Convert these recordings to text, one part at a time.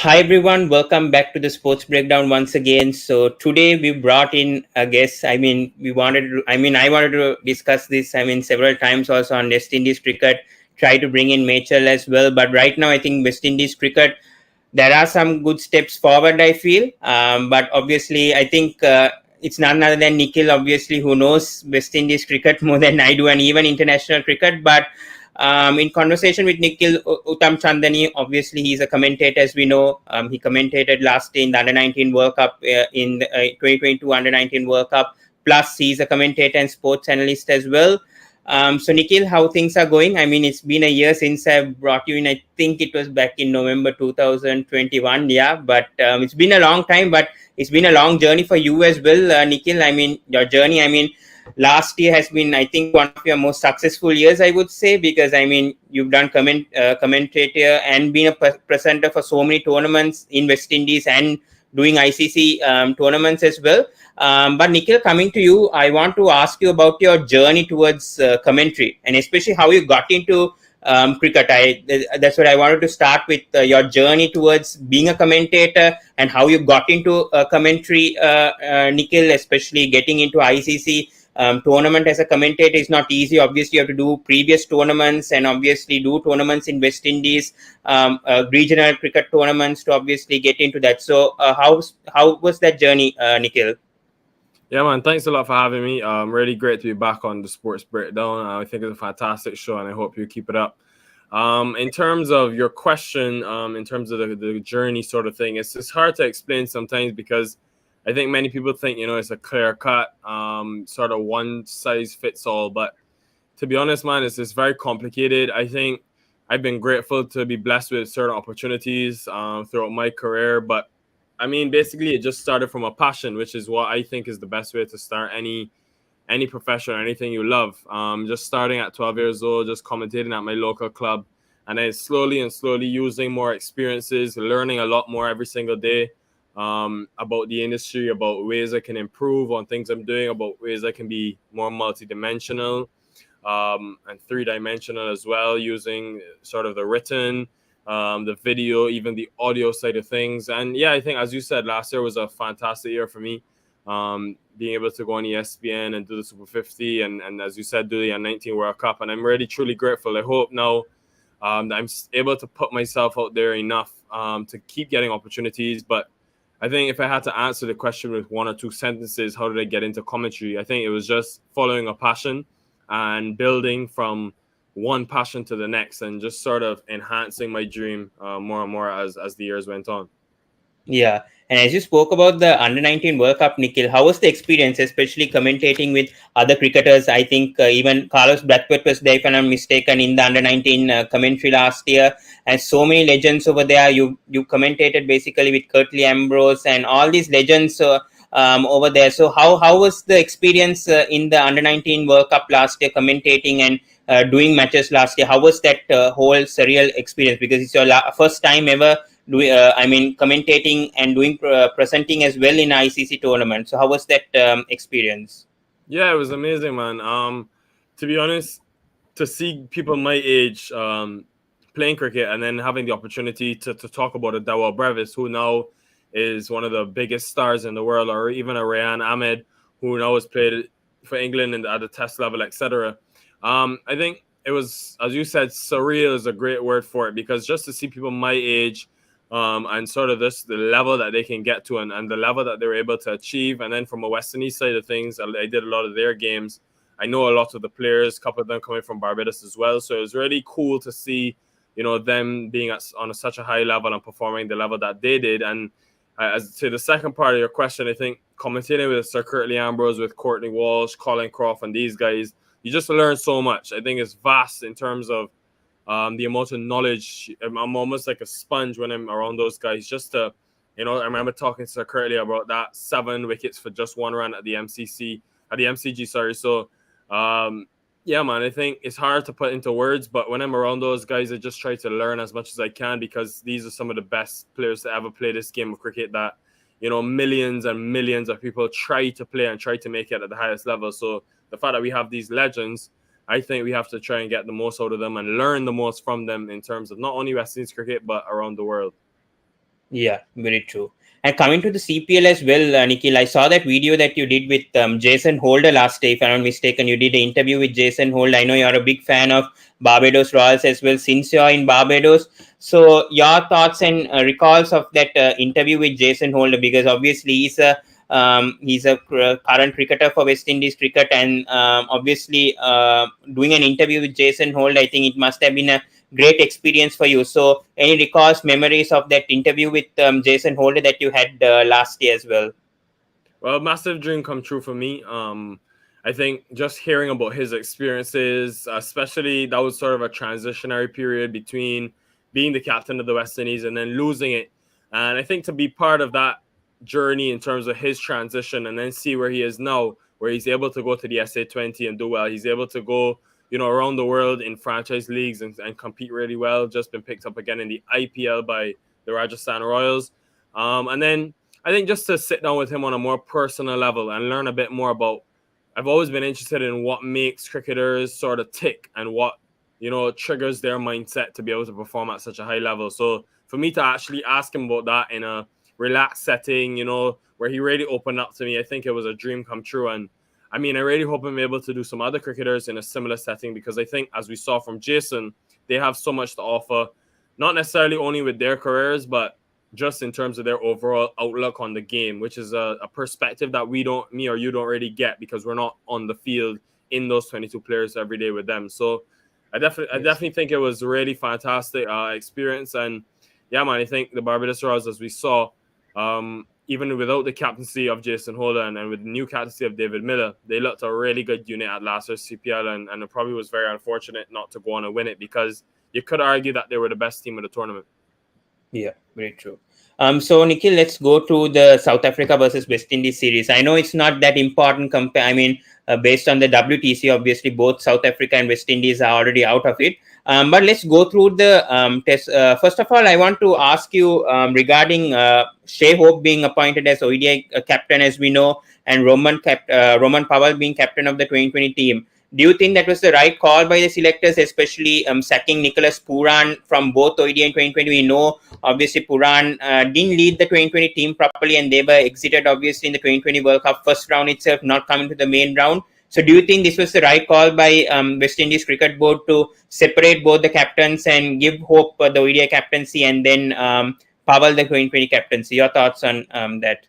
Hi everyone, welcome back to the Sports Breakdown once again. So today we brought in a guest. I wanted to discuss this. Several times also on West Indies cricket. Try to bring in Mitchell as well, but right now I think West Indies cricket there are some good steps forward. I feel, but obviously I think it's none other than Nikhil, obviously, who knows West Indies cricket more than I do, and even international cricket, but. In conversation with Nikhil Uttamchandani, obviously he's a commentator, as we know. He commentated last in the Under 19 World Cup in the 2022 Under 19 World Cup. Plus, he's a commentator and sports analyst as well. So, Nikhil, how things are going? It's been a year since I brought you in. I think it was back in November 2021. Yeah, but it's been a long time, but it's been a long journey for you as well, Nikhil. Your journey. Last year has been, I think, one of your most successful years, I would say, because you've done commentator and been a presenter for so many tournaments in West Indies and doing ICC tournaments as well. But Nikhil, coming to you, I want to ask you about your journey towards commentary, and especially how you got into cricket. That's what I wanted to start with, your journey towards being a commentator and how you got into commentary, Nikhil, especially getting into ICC tournament as a commentator is not easy. Obviously, you have to do previous tournaments and obviously do tournaments in West Indies, regional cricket tournaments to obviously get into that. So, how was that journey, Nikhil? Yeah, man, thanks a lot for having me. Really great to be back on the Sports Breakdown. I think it's a fantastic show, and I hope you keep it up. In terms of your question, in terms of the journey sort of thing, it's hard to explain sometimes because I think many people think, it's a clear-cut, sort of one-size-fits-all. But to be honest, man, it's very complicated. I think I've been grateful to be blessed with certain opportunities throughout my career. But, basically, it just started from a passion, which is what I think is the best way to start any profession or anything you love. Just starting at 12 years old, just commentating at my local club. And then slowly using more experiences, learning a lot more every single day. About the industry, about ways I can improve on things I'm doing, about ways I can be more multidimensional and three-dimensional as well, using sort of the written, the video, even the audio side of things. And yeah, I think, as you said, last year was a fantastic year for me. Being able to go on ESPN and do the Super 50 and as you said, do the U19 World Cup. And I'm really, truly grateful. I hope now that I'm able to put myself out there enough to keep getting opportunities. But I think if I had to answer the question with one or two sentences, how did I get into commentary? I think it was just following a passion and building from one passion to the next and just sort of enhancing my dream more and more as the years went on. Yeah. And as you spoke about the Under 19 World Cup, Nikhil, how was the experience, especially commentating with other cricketers? I think even Carlos Brathwaite was there, if I'm not mistaken, in the Under 19 commentary last year. And so many legends over there. You commentated basically with Curtly Ambrose and all these legends over there. So how was the experience in the Under 19 World Cup last year, commentating and doing matches last year? How was that whole surreal experience? Because it's your first time ever commentating and doing presenting as well in ICC tournament. So how was that experience? Yeah, it was amazing, man. To be honest, to see people my age playing cricket and then having the opportunity to talk about a Dawar Brevis, who now is one of the biggest stars in the world, or even a Rayan Ahmed, who now has played for England and at the test level, etc. I think it was, as you said, surreal is a great word for it, because just to see people my age and sort of the level that they can get to and the level that they were able to achieve. And then from a West Indies side of things, I did a lot of their games. I know a lot of the players, a couple of them coming from Barbados as well. So it was really cool to see, them being on such a high level and performing the level that they did. And as to the second part of your question, I think commentating with Sir Curtly Ambrose, with Courtney Walsh, Colin Croft, and these guys, you just learn so much. I think it's vast in terms of the amount of knowledge. I'm almost like a sponge when I'm around those guys. Just to, I remember talking to Sir Curtly about that 7 wickets for just 1 run at the MCG. Sorry. So, yeah, man, I think it's hard to put into words, but when I'm around those guys, I just try to learn as much as I can, because these are some of the best players to ever play this game of cricket that, millions and millions of people try to play and try to make it at the highest level. So the fact that we have these legends, I think we have to try and get the most out of them and learn the most from them in terms of not only West Indies cricket, but around the world. Yeah, very true. And coming to the CPL as well, Nikhil, I saw that video that you did with Jason Holder last day, if I'm not mistaken. You did an interview with Jason Holder. I know you're a big fan of Barbados Royals as well since you're in Barbados. So, your thoughts and recalls of that interview with Jason Holder, because obviously he's a current cricketer for West Indies cricket, and obviously doing an interview with Jason Holder, I think it must have been a great experience for you. So, any recalls, memories of that interview with Jason Holder that you had last year as well? Well, massive dream come true for me. I think just hearing about his experiences, especially that was sort of a transitionary period between being the captain of the West Indies and then losing it. And I think to be part of that journey in terms of his transition and then see where he is now, where he's able to go to the SA20 and do well. He's able to go, around the world in franchise leagues and compete really well. Just been picked up again in the IPL by the Rajasthan Royals. And then I think just to sit down with him on a more personal level and learn a bit more about, I've always been interested in what makes cricketers sort of tick and what, triggers their mindset to be able to perform at such a high level. So for me to actually ask him about that in a relaxed setting, where he really opened up to me, I think it was a dream come true. And I mean, I really hope I'm able to do some other cricketers in a similar setting, because I think, as we saw from Jason, they have so much to offer, not necessarily only with their careers, but just in terms of their overall outlook on the game, which is a perspective that me or you don't really get, because we're not on the field in those 22 players every day with them. So I definitely think it was a really fantastic experience. And yeah, man, I think the Barbados Royals, as we saw, even without the captaincy of Jason Holder and with the new captaincy of David Miller, they looked a really good unit at last year's CPL, and it probably was very unfortunate not to go on and win it, because you could argue that they were the best team of the tournament. Yeah, very true. So Nikhil, let's go to the South Africa versus West Indies series. I know it's not that important. Based on the WTC, obviously both South Africa and West Indies are already out of it. But let's go through the test. First of all, I want to ask you regarding Shea Hope being appointed as ODI captain, as we know, and Roman Powell being captain of the 2020 team. Do you think that was the right call by the selectors, especially sacking Nicholas Pooran from both ODI and 2020? We know, obviously, Pooran didn't lead the 2020 team properly, and they were exited, obviously, in the 2020 World Cup first round itself, not coming to the main round. So do you think this was the right call by West Indies Cricket Board to separate both the captains and give Hope the ODI captaincy and then Powell the 2020 captaincy? Your thoughts on that?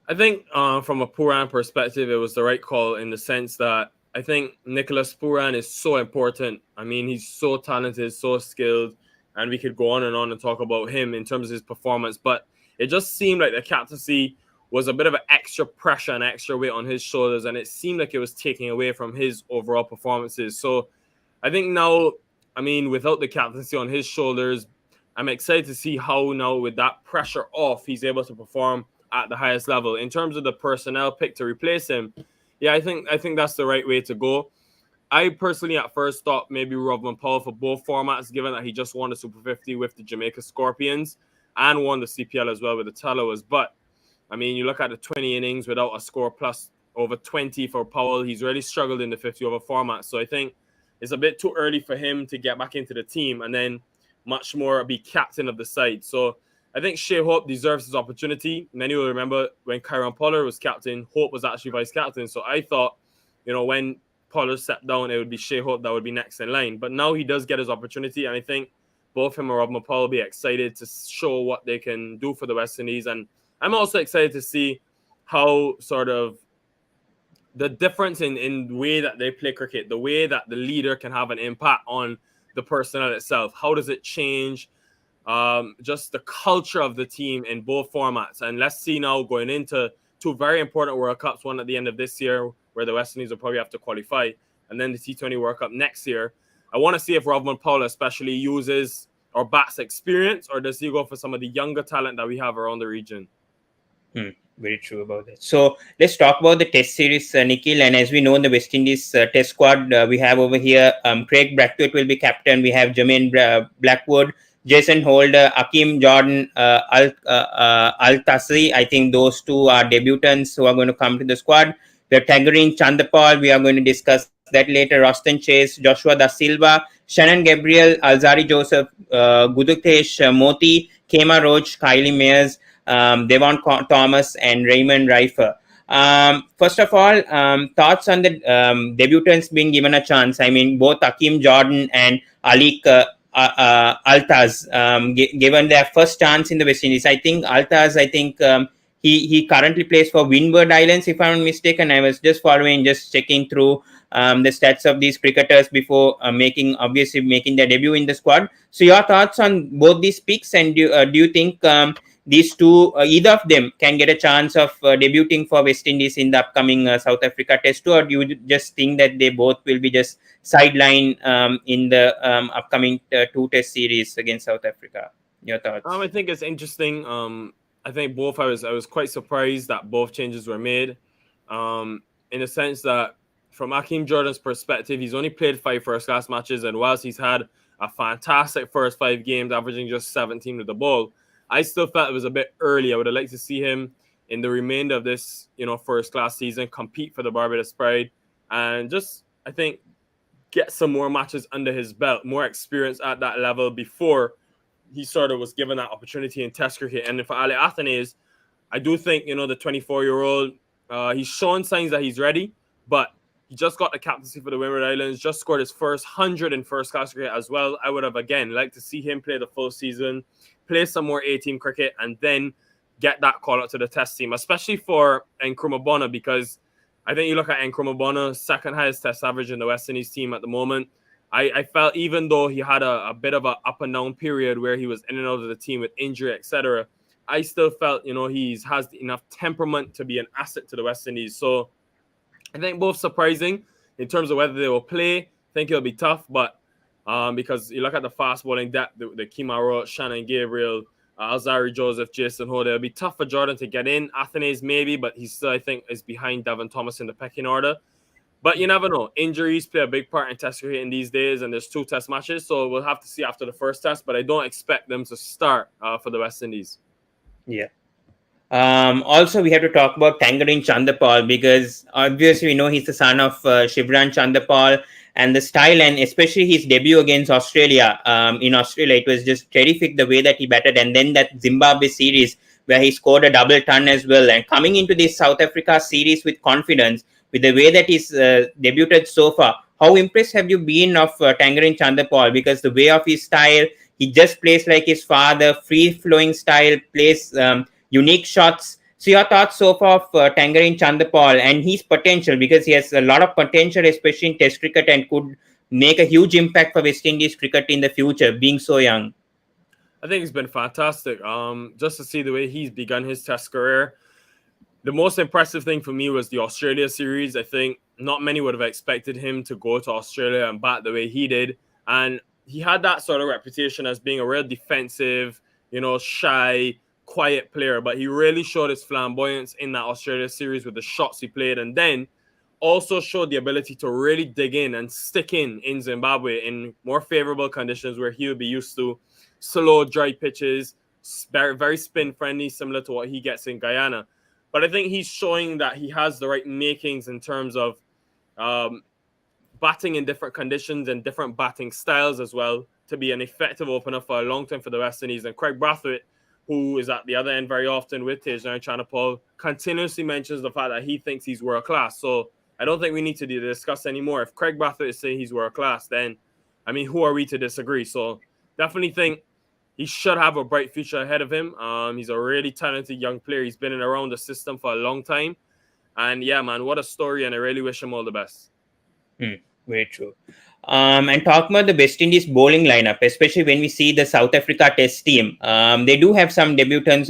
I think from a Pooran perspective, it was the right call, in the sense that I think Nicholas Pooran is so important. I mean, he's so talented, so skilled, and we could go on and talk about him in terms of his performance. But it just seemed like the captaincy was a bit of an extra pressure and extra weight on his shoulders, and it seemed like it was taking away from his overall performances. So I think now, I mean, without the captaincy on his shoulders, I'm excited to see how now, with that pressure off, he's able to perform at the highest level. In terms of the personnel pick to replace him, yeah, I think that's the right way to go. I personally at first thought maybe Rovman Powell for both formats, given that he just won the Super 50 with the Jamaica Scorpions and won the CPL as well with the Tallowers. But, I mean, you look at the 20 innings without a score plus over 20 for Powell. He's really struggled in the 50 over format. So I think it's a bit too early for him to get back into the team and then much more be captain of the side. So I think Shea Hope deserves his opportunity. Many will remember when Kyron Pollard was captain, Hope was actually vice captain. So I thought, when Pollard stepped down, it would be Shea Hope that would be next in line. But now he does get his opportunity, and I think both him and Rovman Powell will be excited to show what they can do for the West Indies. And I'm also excited to see how sort of the difference in the way that they play cricket, the way that the leader can have an impact on the personnel itself. How does it change just the culture of the team in both formats? And let's see now, going into two very important World Cups, one at the end of this year where the West Indies will probably have to qualify, and then the T20 World Cup next year. I want to see if Rovman Powell especially uses or bats experience, or does he go for some of the younger talent that we have around the region? Very true about that. So let's talk about the Test series, Nikhil. And as we know, in the West Indies Test squad, we have over here Craig Brathwaite will be captain. We have Jermaine Blackwood, Jason Holder, Akeem Jordan, Al Tasri. I think those two are debutants who are going to come to the squad. We have Tangerine Chandapal. We are going to discuss that later. Roston Chase, Joshua Da Silva, Shannon Gabriel, Alzari Joseph, Gudukesh Moti, Kema Roach, Kylie Mayers, Devon Thomas, and Raymond Reifer. First of all, thoughts on the debutants being given a chance. I mean, both Akeem Jordan and Alik Altaz given their first chance in the West Indies. I think Altaz, he currently plays for Windward Islands, if I'm not mistaken. I was just checking through the stats of these cricketers before making their debut in the squad. So your thoughts on both these picks, and do you think these two, either of them, can get a chance of debuting for West Indies in the upcoming South Africa Test tour, or do you just think that they both will be just sideline in the upcoming two Test series against South Africa? Your thoughts? I think it's interesting. I think both. I was quite surprised that both changes were made, in the sense that from Akeem Jordan's perspective, he's only played 5 first-class matches, and whilst he's had a fantastic first 5 games, averaging just 17 with the ball, I still felt it was a bit early. I would have liked to see him in the remainder of this, first-class season, compete for the Barbados Pride, and just, I think, get some more matches under his belt, more experience at that level before he sort of was given that opportunity in Test cricket. And for Ali Athanaze, I do think, the 24-year-old, he's shown signs that he's ready, but he just got the captaincy for the Windward Islands, just scored his first 100 in first-class cricket as well. I would have, again, liked to see him play the full season, play some more A-team cricket, and then get that call-up to the Test team, especially for Nkrumah Bonner, because I think you look at Nkrumah Bonner, second highest Test average in the West Indies team at the moment. I felt even though he had a bit of an up and down period where he was in and out of the team with injury, etc., I still felt, he has enough temperament to be an asset to the West Indies. So I think both surprising in terms of whether they will play. I think it'll be tough, but because you look at the fast bowling depth, the Kema Roach, Shannon Gabriel, Alzari Joseph, Jason Hoda, it'll be tough for Jordan to get in. Athanaze maybe, but he still, I think, is behind Devon Thomas in the pecking order. But you never know. Injuries play a big part in Test cricket in these days, and there's 2 Test matches, so we'll have to see after the first Test, but I don't expect them to start for the West Indies. Yeah. Also, we have to talk about Tangerine Chandapal, because obviously we know he's the son of Shivran Chandapal, and the style, and especially his debut against Australia. In Australia, it was just terrific the way that he batted, and then that Zimbabwe series where he scored a double ton as well, and coming into this South Africa series with confidence, with the way that he's debuted so far. How impressed have you been of Tangerine Chandapal? Because the way of his style, he just plays like his father, free-flowing style, plays unique shots. So your thoughts so far of Tangerine Chandapal and his potential, because he has a lot of potential, especially in Test cricket, and could make a huge impact for West Indies cricket in the future, being so young. I think it's been fantastic. Just to see the way he's begun his Test career. The most impressive thing for me was the Australia series. I think not many would have expected him to go to Australia and bat the way he did. And he had that sort of reputation as being a real defensive, shy, quiet player. But he really showed his flamboyance in that Australia series with the shots he played. And then also showed the ability to really dig in and stick in Zimbabwe in more favorable conditions where he would be used to slow, dry pitches, very, very spin-friendly, similar to what he gets in Guyana. But I think he's showing that he has the right makings in terms of batting in different conditions and different batting styles as well to be an effective opener for a long time for the West Indies. And Craig Brathwaite, who is at the other end very often with Tangerine Chandapal, continuously mentions the fact that he thinks he's world-class. So I don't think we need to discuss anymore. If Craig Brathwaite is saying he's world-class, then, who are we to disagree? So definitely think he should have a bright future ahead of him. He's a really talented young player. He's been around the system for a long time. And yeah, man, what a story. And I really wish him all the best. Very true. And talking about the West Indies bowling lineup, especially when we see the South Africa Test team, they do have some debutants,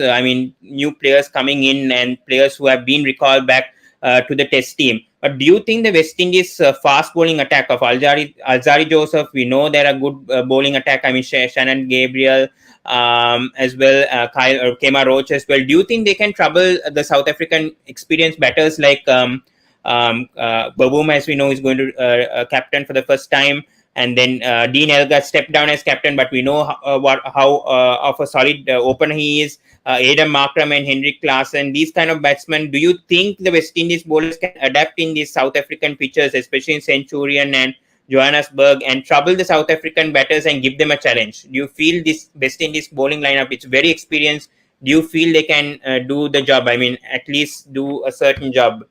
new players coming in and players who have been recalled back to the Test team. But do you think the West Indies fast bowling attack of Alzari Joseph, we know they're a good bowling attack. Shannon Gabriel as well, Kema Roach as well. Do you think they can trouble the South African experienced batters like Babuma, as we know, is going to captain for the first time, and then Dean Elgar stepped down as captain, but we know how of a solid opener he is. Adam Markram and Henrik Klaasen, these kind of batsmen. Do you think the West Indies bowlers can adapt in these South African pitches, especially in Centurion and Johannesburg and trouble the South African batters and give them a challenge? Do you feel this West Indies bowling lineup, it's very experienced, do you feel they can do the job? I mean, at least do a certain job?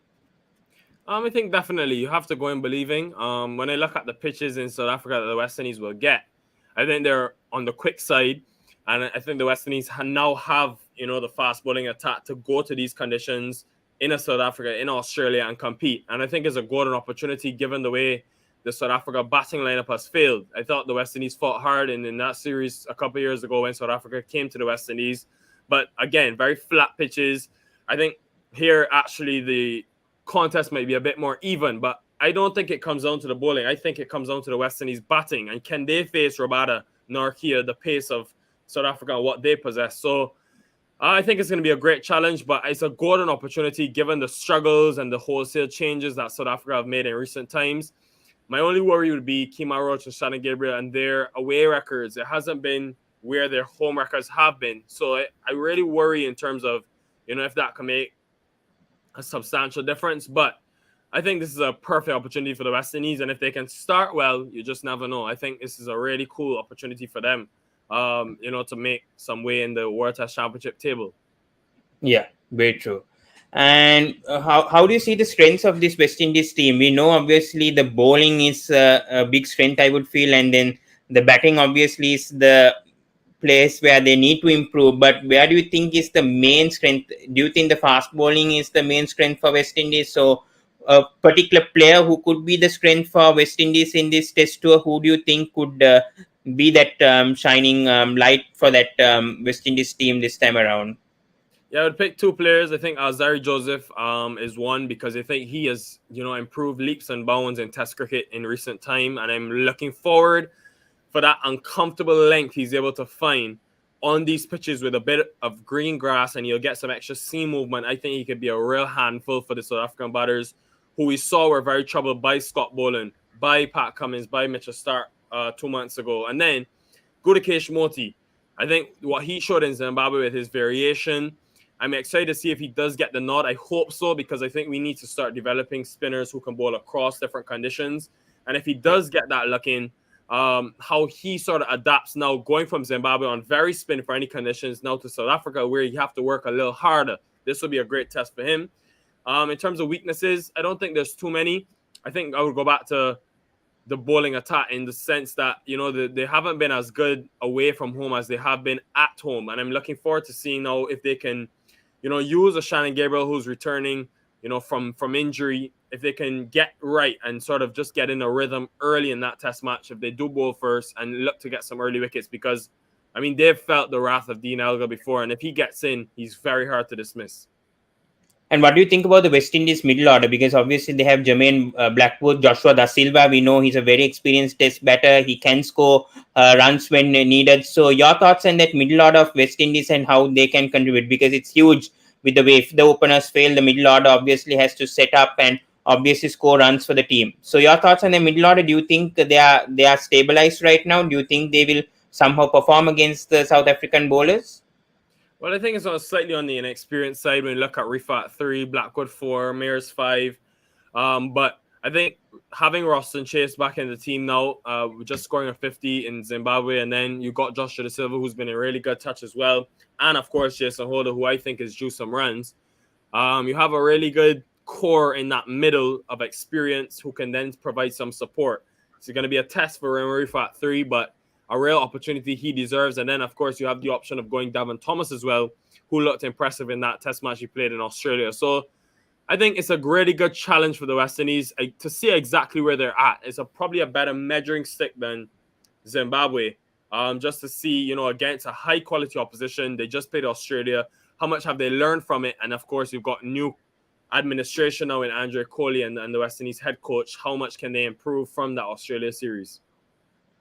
I think definitely you have to go in believing. When I look at the pitches in South Africa that the West Indies will get, I think they're on the quick side, and I think the West Indies now have the fast bowling attack to go to these conditions in South Africa, in Australia, and compete. And I think it's a golden opportunity given the way the South Africa batting lineup has failed. I thought the West Indies fought hard in that series a couple of years ago when South Africa came to the West Indies, but again, very flat pitches. I think here actually the contest might be a bit more even, but I don't think it comes down to the bowling. I think it comes down to the West Indies batting, and can they face Rabada, Nortje, the pace of South Africa and what they possess. So I think it's going to be a great challenge, but it's a golden opportunity given the struggles and the wholesale changes that South Africa have made in recent times. My only worry would be Kemar Roach and Shannon Gabriel and their away records. It hasn't been where their home records have been. So I really worry in terms of, if that can make a substantial difference. But I think this is a perfect opportunity for the West Indies. And if they can start well, you just never know. I think this is a really cool opportunity for them, to make some way in the World Test Championship table. Yeah, very true. And how do you see the strengths of this West Indies team? We know obviously the bowling is a big strength, I would feel, and then the batting obviously is the place where they need to improve. But where do you think is the main strength? Do you think the fast bowling is the main strength for West Indies? So a particular player who could be the strength for West Indies in this test tour, who do you think could be that shining light for that West Indies team this time around? Yeah, I would pick two players. I think Zari Joseph is one, because I think he has, improved leaps and bounds in Test cricket in recent time, and I'm looking forward for that uncomfortable length he's able to find on these pitches with a bit of green grass, and he'll get some extra seam movement. I think he could be a real handful for the South African batters, who we saw were very troubled by Scott Boland, by Pat Cummins, by Mitchell Stark 2 months ago. And then Gudakesh Moti. I think what he showed in Zimbabwe with his variation, I'm excited to see if he does get the nod. I hope so, because I think we need to start developing spinners who can bowl across different conditions. And if he does get that look in, how he sort of adapts now, going from Zimbabwe on very spin for any conditions now to South Africa, where you have to work a little harder. This will be a great test for him. In terms of weaknesses, I don't think there's too many. I think I would go back to the bowling attack in the sense that, they haven't been as good away from home as they have been at home. And I'm looking forward to seeing now if they can, use a Shannon Gabriel who's returning, from injury. If they can get right and sort of just get in a rhythm early in that test match, if they do bowl first and look to get some early wickets, because, they've felt the wrath of Dean Elgar before. And if he gets in, he's very hard to dismiss. And what do you think about the West Indies middle order? Because obviously they have Jermaine Blackwood, Joshua Da Silva. We know he's a very experienced test batter. He can score runs when needed. So your thoughts on that middle order of West Indies and how they can contribute? Because it's huge with the way if the openers fail, the middle order obviously has to set up and obviously score runs for the team. So your thoughts on the middle order? Do you think they are stabilized right now? Do you think they will somehow perform against the South African bowlers? Well, I think it's slightly on the inexperienced side when you look at Rifat 3, Blackwood 4, Mears 5. But I think having Roston Chase back in the team now, just scoring a 50 in Zimbabwe, and then you got Joshua Da Silva, who's been a really good touch as well. And, of course, Jason Holder, who I think is due some runs. You have a really good core in that middle of experience who can then provide some support. It's going to be a test for Rifat 3, but a real opportunity he deserves. And then, of course, you have the option of going Davin Thomas as well, who looked impressive in that test match he played in Australia. So I think it's a really good challenge for the West Indies to see exactly where they're at. It's probably a better measuring stick than Zimbabwe, just to see, against a high-quality opposition. They just played Australia. How much have they learned from it? And, of course, you've got new administration now in Andre Kohli and the West Indies head coach. How much can they improve from that Australia series?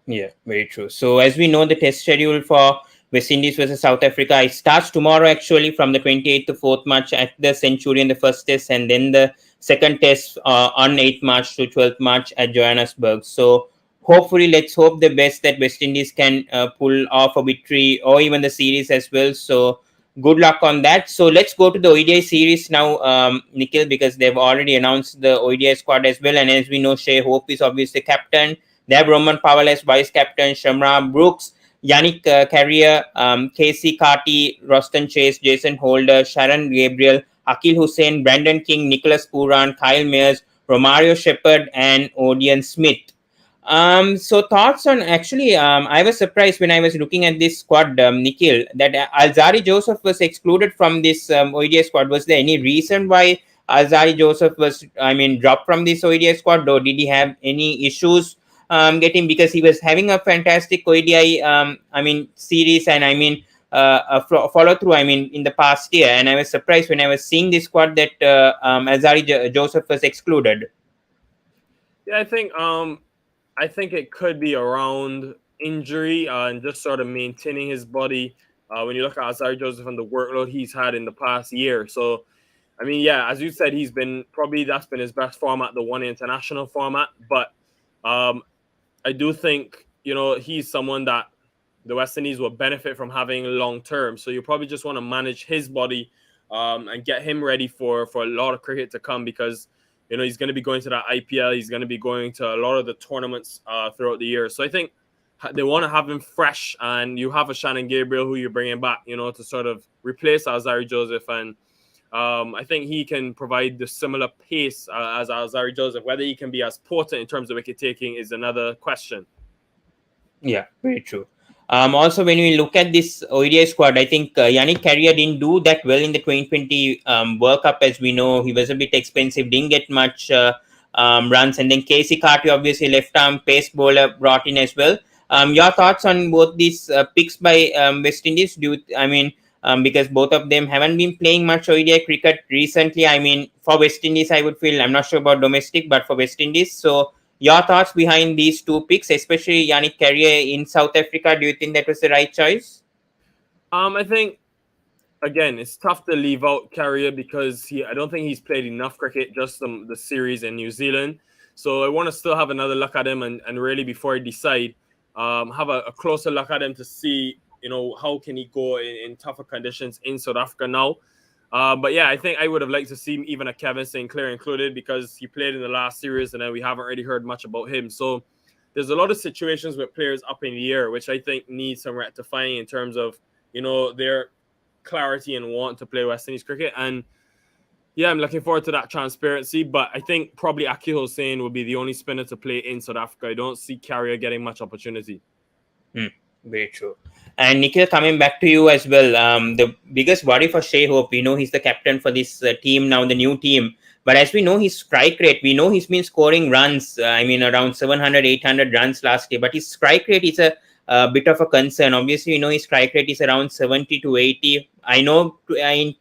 Yeah, very true. So as we know, the test schedule for West Indies versus South Africa, it starts tomorrow actually from the 28th to 4th March at the Centurion, the first test, and then the second test on 8th March to 12th March at Johannesburg. So hopefully, let's hope the best that West Indies can pull off a victory or even the series as well. So good luck on that. So let's go to the ODI series now, Nikhil, because they've already announced the ODI squad as well. And as we know, Shea Hope is obviously captain. They have Roman Powell as vice captain, Shamra Brooks, Yannick Carrier, Casey Carty, Roston Chase, Jason Holder, Sharon Gabriel, Akil Hussain, Brandon King, Nicholas Puran, Kyle Mayers, Romario Shepard, and Odion Smith. So thoughts on actually, I was surprised when I was looking at this squad, Nikhil, that Alzari Joseph was excluded from this ODI squad. Was there any reason why Alzari Joseph was, dropped from this ODI squad, or did he have any issues getting, because he was having a fantastic ODI, series, and follow through, in the past year, and I was surprised when I was seeing this squad that Alzari Joseph was excluded. Yeah, I think it could be around injury and just sort of maintaining his body. When you look at Alzari Joseph and the workload he's had in the past year. So, as you said, that's been his best format, the one international format. But I do think, he's someone that the West Indies will benefit from having long term. So you probably just want to manage his body and get him ready for a lot of cricket to come, because he's going to be going to that IPL. He's going to be going to a lot of the tournaments throughout the year. So I think they want to have him fresh, and you have a Shannon Gabriel who you're bringing back, to sort of replace Alzari Joseph. And I think he can provide the similar pace as Alzari Joseph. Whether he can be as potent in terms of wicket taking is another question. Yeah, very true. Also, when we look at this ODI squad, I think Yannick Carrier didn't do that well in the 2020 World Cup. As we know, he was a bit expensive, didn't get much runs. And then Casey Carty, obviously left arm pace bowler, brought in as well. Your thoughts on both these picks by West Indies? Because both of them haven't been playing much ODI cricket recently. For West Indies, I would feel, I'm not sure about domestic, but for West Indies. So your thoughts behind these two picks, especially Yannick Carrier in South Africa? Do you think that was the right choice? I think, again, it's tough to leave out Carrier because I don't think he's played enough cricket, just the series in New Zealand. So I want to still have another look at him and really, before I decide, have a closer look at him to see, how can he go in tougher conditions in South Africa now. But yeah, I think I would have liked to see even a Kevin St. Clair included, because he played in the last series and then we haven't really heard much about him. So there's a lot of situations with players up in the air, which I think need some rectifying in terms of, their clarity and want to play West Indies cricket. And yeah, I'm looking forward to that transparency. But I think probably Akil Hussain will be the only spinner to play in South Africa. I don't see Carrier getting much opportunity. Very true. And Nikhil, coming back to you as well, the biggest worry for Shea Hope, he's the captain for this team now, the new team. But as we know, his strike rate, we know he's been scoring runs, around 700, 800 runs last year. But his strike rate is a bit of a concern. Obviously, his strike rate is around 70 to 80. I know in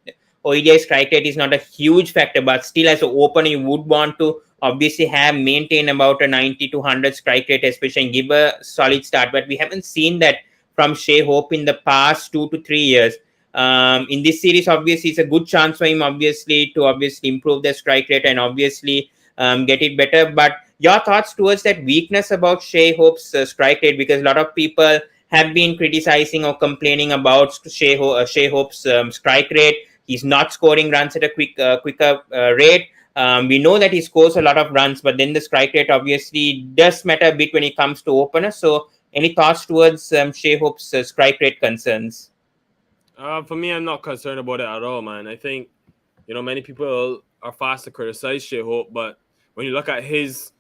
ODI strike rate is not a huge factor, but still as an opener, you would want to obviously maintain about a 90 to 100 strike rate, especially, and give a solid start. But we haven't seen that from Shea Hope in the past 2 to 3 years. In this series, obviously, it's a good chance for him, to improve the strike rate and get it better. But your thoughts towards that weakness about Shea Hope's strike rate, because a lot of people have been criticizing or complaining about Shea Hope's strike rate. He's not scoring runs at a quicker rate. We know that he scores a lot of runs, but then the strike rate obviously does matter a bit when it comes to openers. So any thoughts towards Shea Hope's strike rate concerns? For me, I'm not concerned about it at all, man. I think, many people are fast to criticize Shea Hope, but when you look at his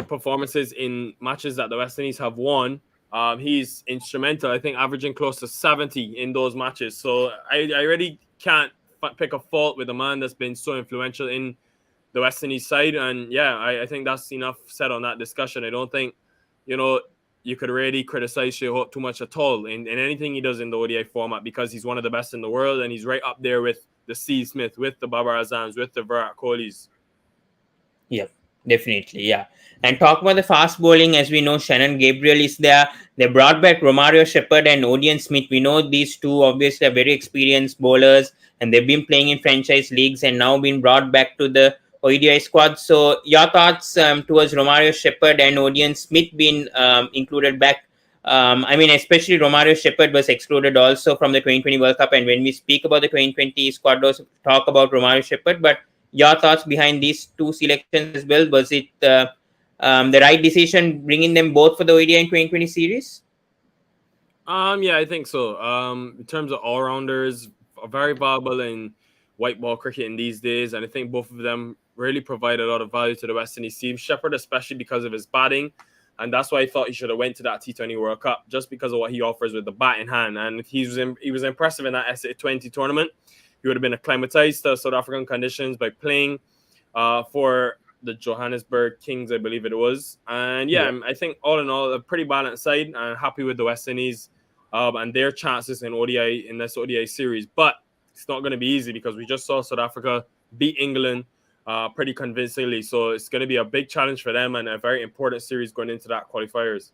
performances in matches that the West Indies have won, he's instrumental. I think averaging close to 70 in those matches. So I really can't pick a fault with a man that's been so influential in the West Indies side. And yeah, I think that's enough said on that discussion. I don't think, you could really criticize Shea Hope too much at all in anything he does in the ODI format, because he's one of the best in the world and he's right up there with the Steve Smith, with the Babar Azams, with the Virat Kohlis. Yeah, definitely. Yeah. And talk about the fast bowling, as we know, Shannon Gabriel is there. They brought back Romario Shepard and Odion Smith. We know these two obviously are very experienced bowlers, and they've been playing in franchise leagues and now been brought back to the ODI squad. So your thoughts towards Romario Shepard and Odion Smith being included back I mean, especially Romario Shepherd was excluded also from the 2020 World Cup. And when we speak about the 2020 squad, also talk about Romario Shepherd. But your thoughts behind these two selections as well? Was it the right decision bringing them both for the ODI and 2020 series? Yeah, I think so. In terms of all rounders, very valuable in white ball cricket in these days, and I think both of them really provide a lot of value to the West Indies team. Shepherd, especially because of his batting, and that's why I thought he should have went to that T20 World Cup just because of what he offers with the bat in hand. And he was impressive in that SA20 tournament. He would have been acclimatized to South African conditions by playing for the Johannesburg Kings, I believe it was. And yeah, I think all in all, a pretty balanced side, and happy with the West Indies and their chances in this ODI series. But it's not going to be easy because we just saw South Africa beat England pretty convincingly. So it's going to be a big challenge for them and a very important series going into that qualifiers.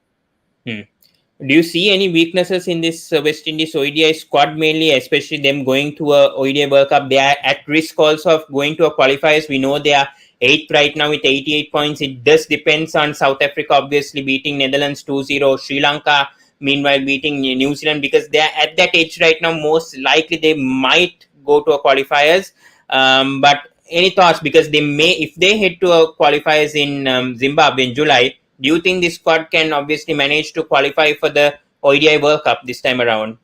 Do you see any weaknesses in this West Indies ODI squad, mainly, especially them going to a ODI World Cup? They are at risk also of going to a qualifiers. We know they are 8th right now with 88 points. It does depends on South Africa, obviously, beating Netherlands 2-0. Sri Lanka, meanwhile, beating New Zealand, because they are at that age right now. Most likely, they might go to a qualifiers. But any thoughts? Because they may, if they head to a qualifiers in Zimbabwe in July, do you think this squad can obviously manage to qualify for the ODI World Cup this time around?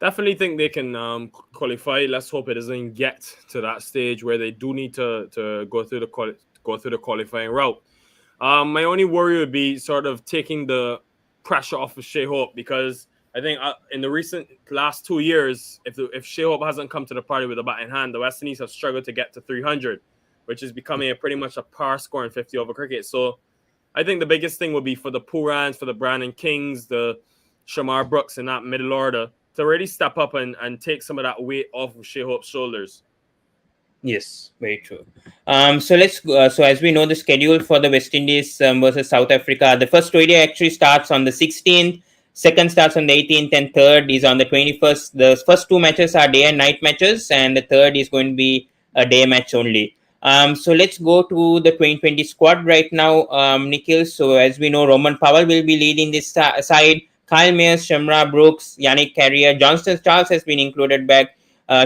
Definitely think they can qualify. Let's hope it doesn't get to that stage where they do need to go through the qualifying route. My only worry would be sort of taking the pressure off of Shai Hope, because I think in the recent last 2 years, if Shai Hope hasn't come to the party with a bat in hand, the West Indies have struggled to get to 300, which is becoming pretty much a par score in 50 over cricket. So I think the biggest thing would be for the Purans, for the Brandon Kings, the Shamar Brooks in that middle order to really step up and take some of that weight off of Shai Hope's shoulders. Yes, very true. So let's so as we know the schedule for the West Indies versus South Africa, the first ODI actually starts on the 16th, second starts on the 18th, and third is on the 21st. The first two matches are day and night matches, and the third is going to be a day match only. So let's go to the 2020 squad right now, Nikhil. So as we know, Roman Powell will be leading this side. Kyle Mayers, Shamra Brooks, Yannick Carrier, Johnston Charles has been included back.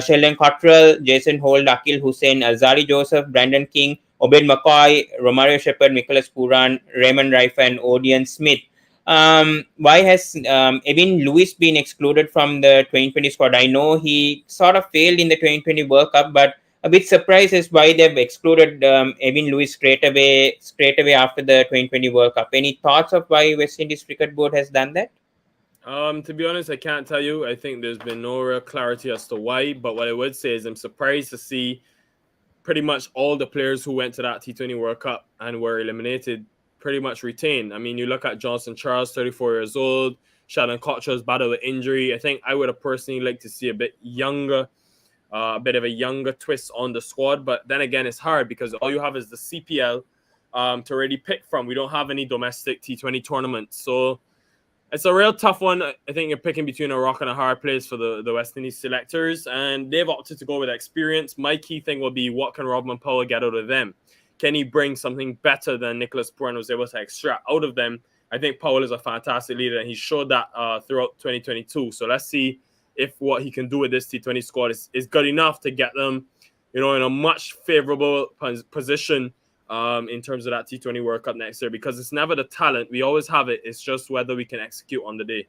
Sheldon Cottrell, Jason Holt, Akil Hussain, Azari Joseph, Brandon King, Obed McCoy, Romario Shepherd, Nicholas Puran, Raymond Rife, and Odion Smith. Why has Evin Lewis been excluded from the 2020 squad? I know he sort of failed in the 2020 World Cup, but a bit surprised as why they've excluded Evin Lewis straight away after the 2020 World Cup. Any thoughts of why West Indies Cricket Board has done that? To be honest, I can't tell you. I think there's been no real clarity as to why. But what I would say is I'm surprised to see pretty much all the players who went to that T20 World Cup and were eliminated pretty much retained. I mean, you look at Johnston Charles, 34 years old. Sheldon Cottrell's battled with injury. I think I would have personally liked to see a bit of a younger twist on the squad. But then again, it's hard because all you have is the CPL to really pick from. We don't have any domestic T20 tournaments. So it's a real tough one. I think you're picking between a rock and a hard place for the West Indies selectors, and they've opted to go with experience. My key thing will be, what can Roman Powell get out of them? Can he bring something better than Nicholas Puran was able to extract out of them? I think Powell is a fantastic leader, and he showed that throughout 2022. So let's see if what he can do with this T20 squad is good enough to get them, in a much favorable position in terms of that T20 World Cup next year, because it's never the talent. We always have it. It's just whether we can execute on the day.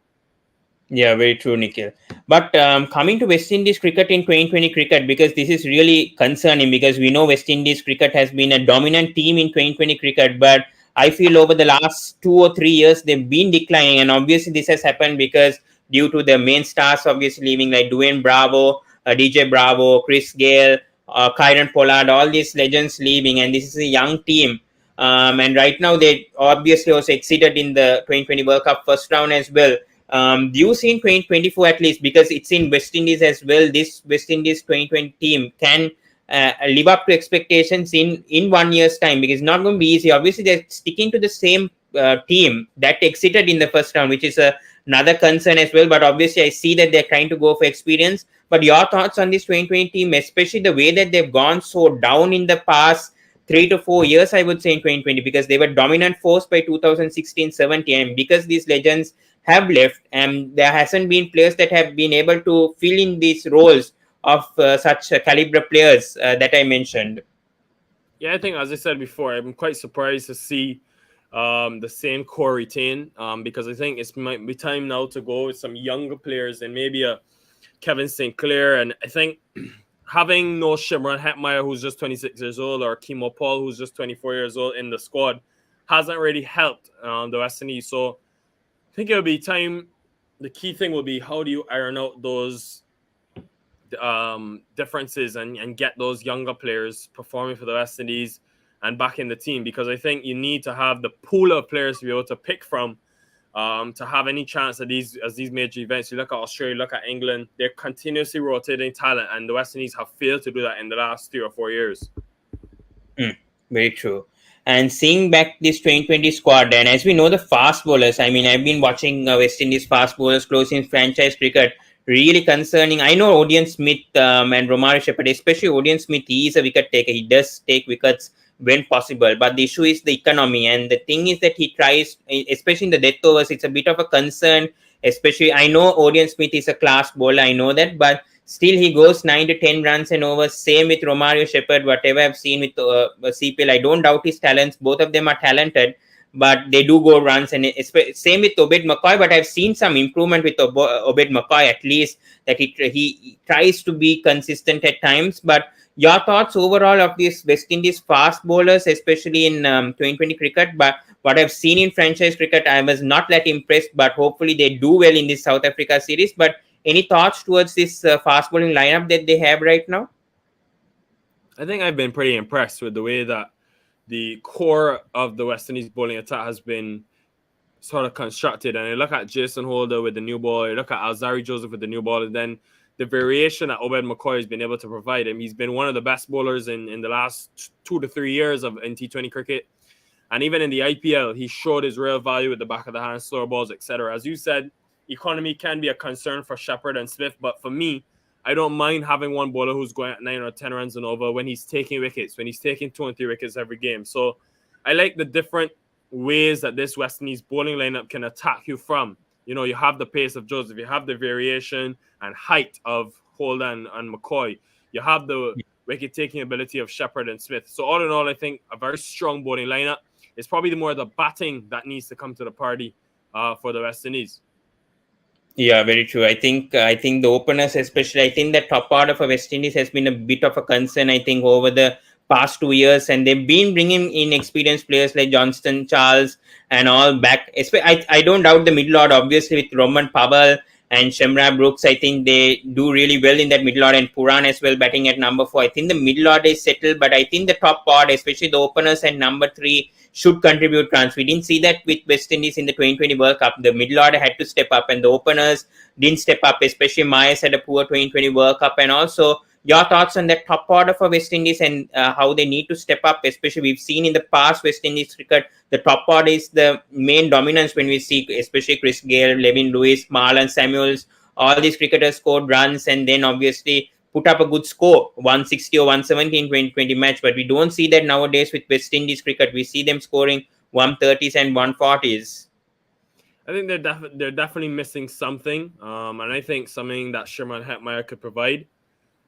Yeah, very true, Nikhil. But coming to West Indies cricket in 2020 cricket, because this is really concerning, because we know West Indies cricket has been a dominant team in 2020 cricket, but I feel over the last 2 or 3 years, they've been declining. And obviously this has happened because due to the main stars obviously leaving, like Dwayne Bravo, DJ Bravo, Chris Gale, Kyron Pollard, all these legends leaving, and this is a young team. And right now they obviously also exceeded in the 2020 World Cup first round as well. Do you see in 2024 at least, because it's in West Indies as well, this West Indies 2020 team can live up to expectations in 1 year's time? Because it's not going to be easy. Obviously they're sticking to the same team that exited in the first round, which is another concern as well. But obviously I see that they're trying to go for experience. But your thoughts on this 2020 team, especially the way that they've gone so down in the past 3 to 4 years, I would say, in 2020, because they were dominant force by 2016-17, and because these legends have left, and there hasn't been players that have been able to fill in these roles of such caliber players that I mentioned. Yeah, I think, as I said before, I'm quite surprised to see the same core retain, because I think it might be time now to go with some younger players and maybe a Kevin St. Clair. And I think having no Shimron Hetmeyer, who's just 26 years old, or Kimo Paul, who's just 24 years old in the squad, hasn't really helped the West Indies. So I think it'll be time. The key thing will be, how do you iron out those differences and get those younger players performing for the West Indies and back in the team, because I think you need to have the pool of players to be able to pick from to have any chance at these major events. You look at Australia, look at England, they're continuously rotating talent, and the West Indies have failed to do that in the last 3 or 4 years. Very true. And seeing back this 2020 squad, and as we know, the fast bowlers, I mean, I've been watching West Indies fast bowlers close in franchise cricket. Really concerning. I know Odion Smith and Romario Shepherd, especially Odion Smith, he is a wicket taker. He does take wickets when possible. But the issue is the economy. And the thing is that he tries, especially in the death overs, it's a bit of a concern. Especially, I know Odion Smith is a class bowler. I know that. But still, he goes 9 to 10 runs and over. Same with Romario Shepherd. Whatever I've seen with CPL, I don't doubt his talents. Both of them are talented, but they do go runs. And same with Obed McCoy, but I've seen some improvement with Obed McCoy, at least that he tries to be consistent at times. But your thoughts overall of these West Indies fast bowlers, especially in 2020 cricket? But what I've seen in franchise cricket, I was not that impressed, but hopefully they do well in this South Africa series. But any thoughts towards this fast bowling lineup that they have right now? I think I've been pretty impressed with the way that the core of the West Indies bowling attack has been sort of constructed. And you look at Jason Holder with the new ball, you look at Alzari Joseph with the new ball, and then the variation that Obed McCoy has been able to provide him. He's been one of the best bowlers in the last 2 to 3 years of T20 cricket. And even in the IPL, he showed his real value with the back of the hand, slower balls, etc. As you said, economy can be a concern for Shepherd and Smith, but for me, I don't mind having one bowler who's going at 9 or 10 runs and over when he's taking wickets, when he's taking 2 and 3 wickets every game. So I like the different ways that this West Indies bowling lineup can attack you from. You know, you have the pace of Joseph, you have the variation and height of Holder and McCoy. You have the wicket-taking ability of Shepherd and Smith. So all in all, I think a very strong bowling lineup. It's probably more the batting that needs to come to the party for the West Indies. Yeah, very true. I think the openers, especially, I think the top part of West Indies has been a bit of a concern, I think, over the past 2 years, and they've been bringing in experienced players like Johnston Charles and all back. I don't doubt the middle order, obviously, with Roman Pavel and Shemra Brooks. I think they do really well in that middle order, and Puran as well batting at number 4. I think the middle order is settled, but I think the top part, especially the openers and number 3, should contribute runs. We didn't see that with West Indies in the 2020 World Cup. The middle order had to step up, and the openers didn't step up, especially Myers had a poor 2020 World Cup. And also, your thoughts on that top order for West Indies and how they need to step up, especially we've seen in the past West Indies cricket, the top order is the main dominance when we see, especially Chris Gale, Levin Lewis, Marlon Samuels, all these cricketers scored runs and then obviously put up a good score, 160 or 170 in 2020 match. But we don't see that nowadays with West Indies cricket. We see them scoring 130s and 140s. I think they're definitely missing something, and I think something that Shimron Hetmeyer could provide.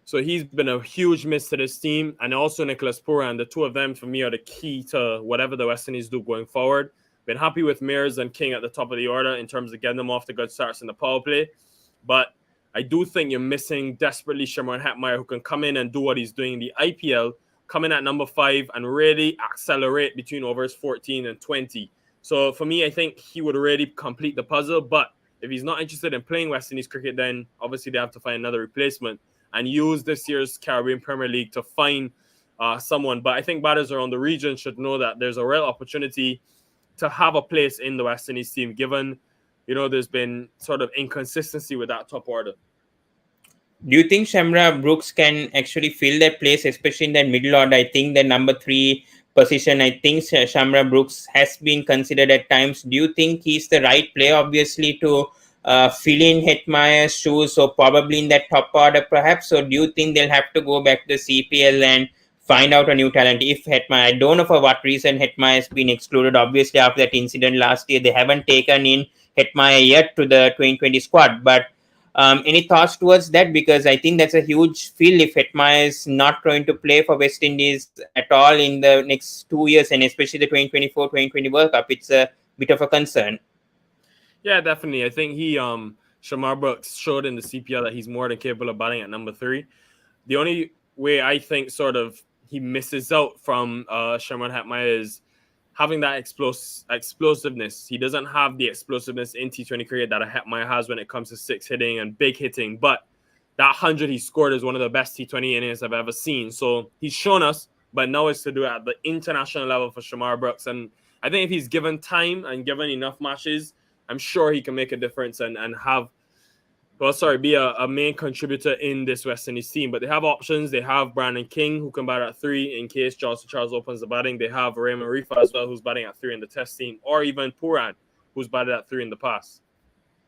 So he's been a huge miss to this team, and also Nicholas Puran. The two of them, for me, are the key to whatever the West Indies do going forward. Been happy with Mears and King at the top of the order in terms of getting them off to good starts in the power play, but I do think you're missing desperately Shimron Hetmeyer, who can come in and do what he's doing in the IPL, come in at number 5 and really accelerate between overs 14 and 20. So for me, I think he would really complete the puzzle. But if he's not interested in playing West Indies cricket, then obviously they have to find another replacement and use this year's Caribbean Premier League to find someone. But I think batters around the region should know that there's a real opportunity to have a place in the West Indies team, given, you know, there's been sort of inconsistency with that top order. Do you think Shamra Brooks can actually fill that place, especially in that middle order? I think the number 3 position, I think Shamra Brooks has been considered at times. Do you think he's the right player, obviously, to fill in Hetmeyer's shoes, or probably in that top order perhaps? Or do you think they'll have to go back to the CPL and find out a new talent? If Hetmeyer, I don't know for what reason Hetmeyer has been excluded. Obviously, after that incident last year, they haven't taken in Hetmeyer yet to the 2020 squad. But any thoughts towards that? Because I think that's a huge field if Hetmeyer is not going to play for West Indies at all in the next 2 years, and especially the 2024-2020 World Cup. It's a bit of a concern. Yeah, definitely. I think Shamar Brooks showed in the CPL that he's more than capable of batting at number 3. The only way I think sort of he misses out from Sherman Hetmeyer is having that explosiveness. He doesn't have the explosiveness in T20 cricket that a Hetmeyer has when it comes to 6 hitting and big hitting. But that 100 he scored is one of the best T20 innings I've ever seen. So he's shown us, but now it's to do it at the international level for Shamar Brooks. And I think if he's given time and given enough matches, I'm sure he can make a difference and be a main contributor in this West Indies team. But they have options. They have Brandon King, who can bat at 3 in case Charles opens the batting. They have Raymond Rifa as well, who's batting at 3 in the test team, or even Puran, who's batted at 3 in the past.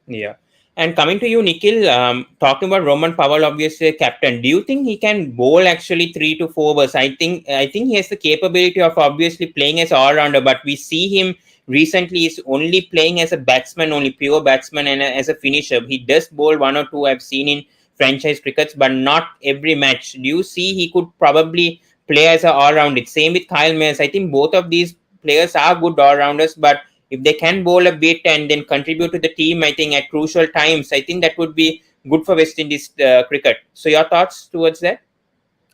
Yeah. And coming to you, Nikhil, talking about Roman Powell, obviously a captain. Do you think he can bowl actually 3 to 4 overs? I think he has the capability of obviously playing as all rounder, but we see him recently is only playing as a batsman, only pure batsman, and as a finisher. He does bowl 1 or 2 I've seen in franchise crickets, but not every match. Do you see he could probably play as an all rounder? Same with Kyle Mayers. I think both of these players are good all rounders, but if they can bowl a bit and then contribute to the team, I think at crucial times, I think that would be good for West Indies cricket. So your thoughts towards that?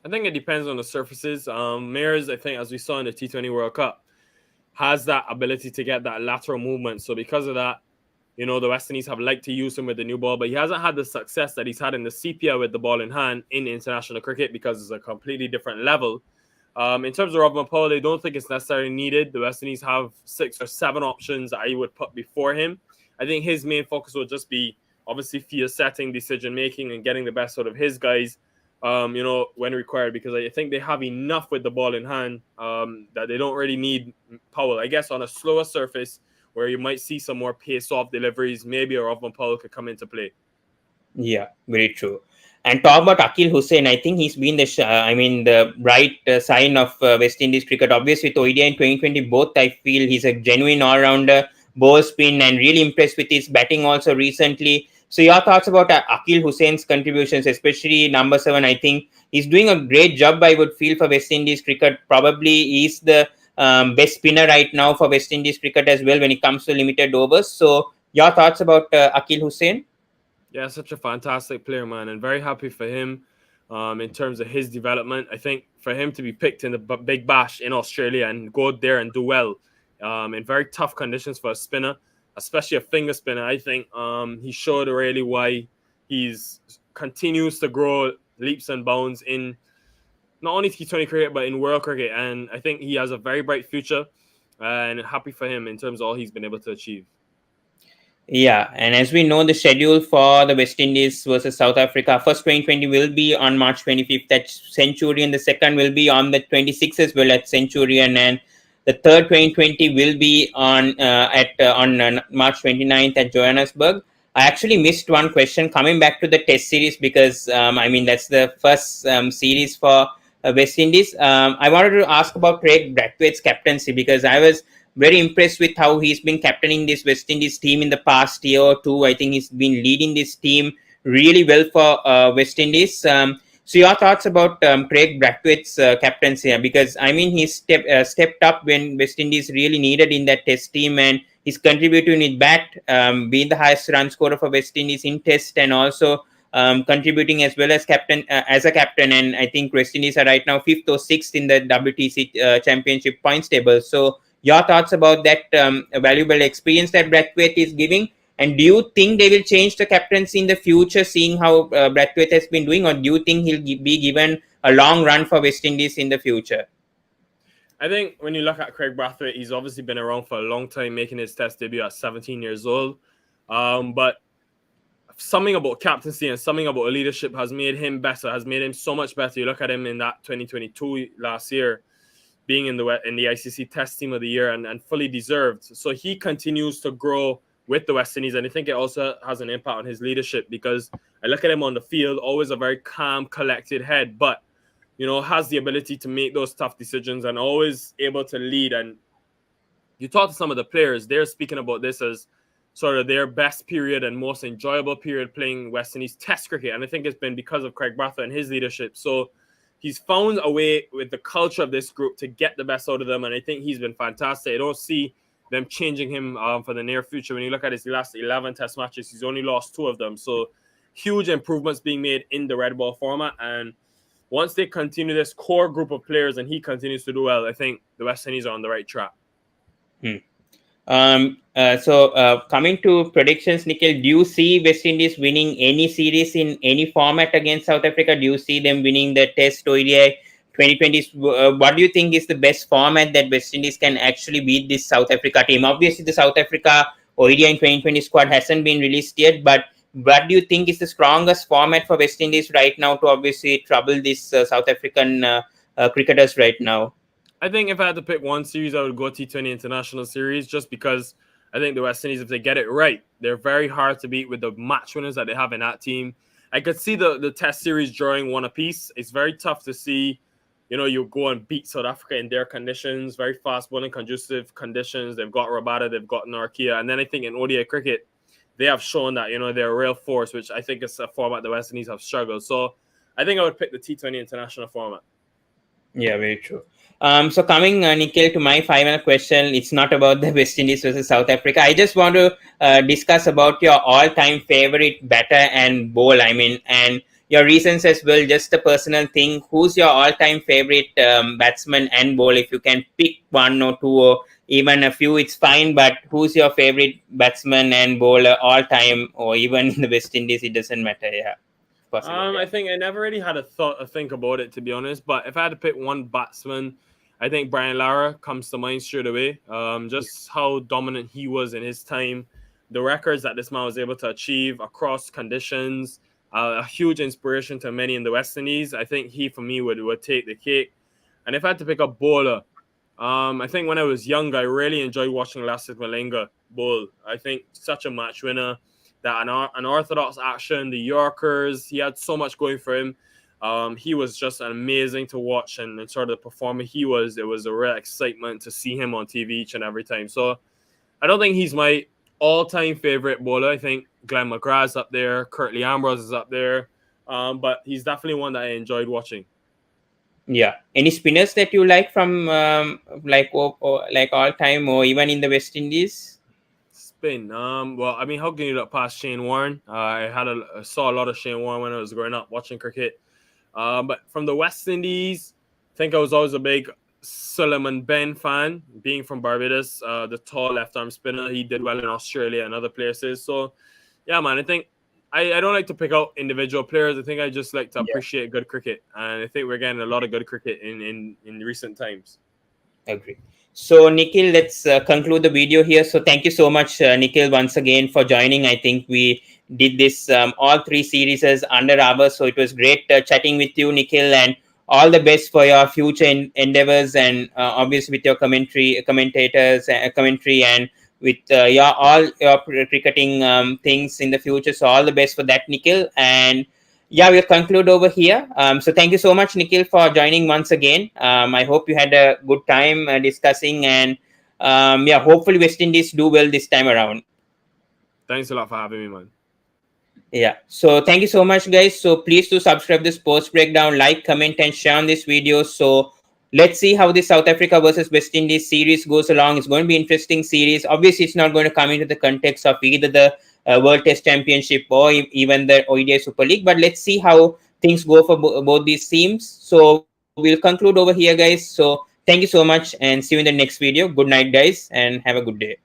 I think it depends on the surfaces. Mayers, I think, as we saw in the T20 World Cup, has that ability to get that lateral movement. So because of that, the West Indies have liked to use him with the new ball, but he hasn't had the success that he's had in the CPL with the ball in hand in international cricket because it's a completely different level. In terms of Robin Powell, I don't think it's necessarily needed. The West Indies have 6 or 7 options that I would put before him. I think his main focus will just be obviously field setting, decision making, and getting the best out of his guys, when required, because I think they have enough with the ball in hand that they don't really need Powell. I guess on a slower surface where you might see some more pace-off deliveries, maybe a Robin Powell could come into play. Yeah, very true. And talk about Akil Hussain. I think he's been the bright sign of West Indies cricket. Obviously, with ODI in 2020, both I feel he's a genuine all-rounder, ball spin, and really impressed with his batting also recently. So your thoughts about Akil Hussain's contributions, especially number 7? I think he's doing a great job, I would feel, for West Indies cricket. Probably he's the best spinner right now for West Indies cricket as well when it comes to limited overs. So your thoughts about Akil Hussain? Yeah, such a fantastic player, man, and very happy for him in terms of his development. I think for him to be picked in the Big Bash in Australia and go there and do well in very tough conditions for a spinner, especially a finger spinner, I think he showed really why he's continues to grow leaps and bounds in not only T20 cricket, but in world cricket. And I think he has a very bright future and happy for him in terms of all he's been able to achieve. Yeah, and as we know, the schedule for the West Indies versus South Africa, first 2020 will be on March 25th at Centurion. The second will be on the 26th as well at Centurion, and the third 2020 will be on March 29th at Johannesburg. I actually missed one question coming back to the Test series because that's the first series for West Indies. I wanted to ask about Craig Brathwaite's captaincy because I was very impressed with how he's been captaining this West Indies team in the past year or two. I think he's been leading this team really well for West Indies. So your thoughts about Craig Brathwaite's captaincy? Because he stepped up when West Indies really needed in that Test team, and he's contributing with bat, being the highest run scorer for West Indies in Test, and also contributing as well as as a captain. And I think West Indies are right now 5th or 6th in the WTC Championship points table. So your thoughts about that valuable experience that Brathwaite is giving, and do you think they will change the captaincy in the future, seeing how Brathwaite has been doing, or do you think he'll be given a long run for West Indies in the future? I think when you look at Craig Brathwaite, he's obviously been around for a long time, making his Test debut at 17 years old. But something about captaincy and something about leadership has made him better, has made him so much better. You look at him in that 2022 last year, being in the ICC Test Team of the Year and fully deserved. So he continues to grow with the West Indies, and I think it also has an impact on his leadership because I look at him on the field, always a very calm, collected head, but has the ability to make those tough decisions and always able to lead. And you talk to some of the players, they're speaking about this as sort of their best period and most enjoyable period playing West Indies Test cricket. And I think it's been because of Craig Brathwaite and his leadership. So he's found a way with the culture of this group to get the best out of them. And I think he's been fantastic. I don't see them changing him for the near future. When you look at his last 11 Test matches, he's only lost 2 of them. So huge improvements being made in the red ball format. And once they continue this core group of players and he continues to do well, I think the West Indies are on the right track. Coming to predictions, Nikhil, do you see West Indies winning any series in any format against South Africa? Do you see them winning the Test ODI 2020? What do you think is the best format that West Indies can actually beat this South Africa team? Obviously, the South Africa ODI in 2020 squad hasn't been released yet, but what do you think is the strongest format for West Indies right now to obviously trouble these South African cricketers right now? I think if I had to pick one series, I would go T20 International Series, just because I think the West Indies, if they get it right, they're very hard to beat with the match winners that they have in that team. I could see the Test series drawing 1 apiece. It's very tough to see, you go and beat South Africa in their conditions, very fast bowling, conducive conditions. They've got Rabada, they've got Norkia. And then I think in ODI cricket, they have shown that, they're a real force, which I think is a format the West Indies have struggled. So I think I would pick the T20 International format. Yeah, very true. So coming, Nikhil, to my final question, it's not about the West Indies versus South Africa. I just want to discuss about your all-time favorite batter and bowl. And your reasons as well, just a personal thing. Who's your all-time favorite batsman and bowl? If you can pick 1 or 2 or even a few, it's fine. But who's your favorite batsman and bowler all-time, or even in the West Indies, it doesn't matter. Yeah. I think I never really had a think about it, to be honest. But if I had to pick one batsman, I think Brian Lara comes to mind straight away. Just how dominant he was in his time, the records that this man was able to achieve across conditions, a huge inspiration to many in the West Indies. I think he, for me, would take the cake. And if I had to pick a bowler, I think when I was young, I really enjoyed watching Lasith Malinga bowl. I think such a match winner. That unorthodox action, the Yorkers, he had so much going for him. He was just amazing to watch and sort of the performer he was. It was a real excitement to see him on TV each and every time. So I don't think he's my all-time favorite bowler. I think Glenn McGrath's up there, Curtly Ambrose is up there, but he's definitely one that I enjoyed watching. Yeah. Any spinners that you like from like all-time or even in the West Indies? Spin. Well, how can you look past Shane Warne? I saw a lot of Shane Warne when I was growing up watching cricket. But from the West Indies, I think I was always a big Suleiman Ben fan, being from Barbados. The tall left-arm spinner, he did well in Australia and other places. So, yeah, man, I think I don't like to pick out individual players. I think I just like to appreciate good cricket, and I think we're getting a lot of good cricket in recent times. Agree. So, Nikhil, let's conclude the video here. So, thank you so much, Nikhil, once again for joining. I think we did this all 3 series under hours. So, it was great chatting with you, Nikhil, and all the best for your future endeavors, and obviously with your commentary and with all your cricketing things in the future. So, all the best for that, Nikhil. And yeah, we'll conclude over here. So thank you so much, Nikhil, for joining once again. I hope you had a good time discussing, and hopefully West Indies do well this time around. Thanks a lot for having me, man. Yeah. So thank you so much, guys. So please do subscribe to Sports Breakdown, like, comment, and share on this video. So let's see how the South Africa versus West Indies series goes along. It's going to be an interesting series. Obviously, it's not going to come into the context of either the World Test Championship or even the ODI Super League. But let's see how things go for both these teams. So we'll conclude over here, guys. So thank you so much and see you in the next video. Good night, guys, and have a good day.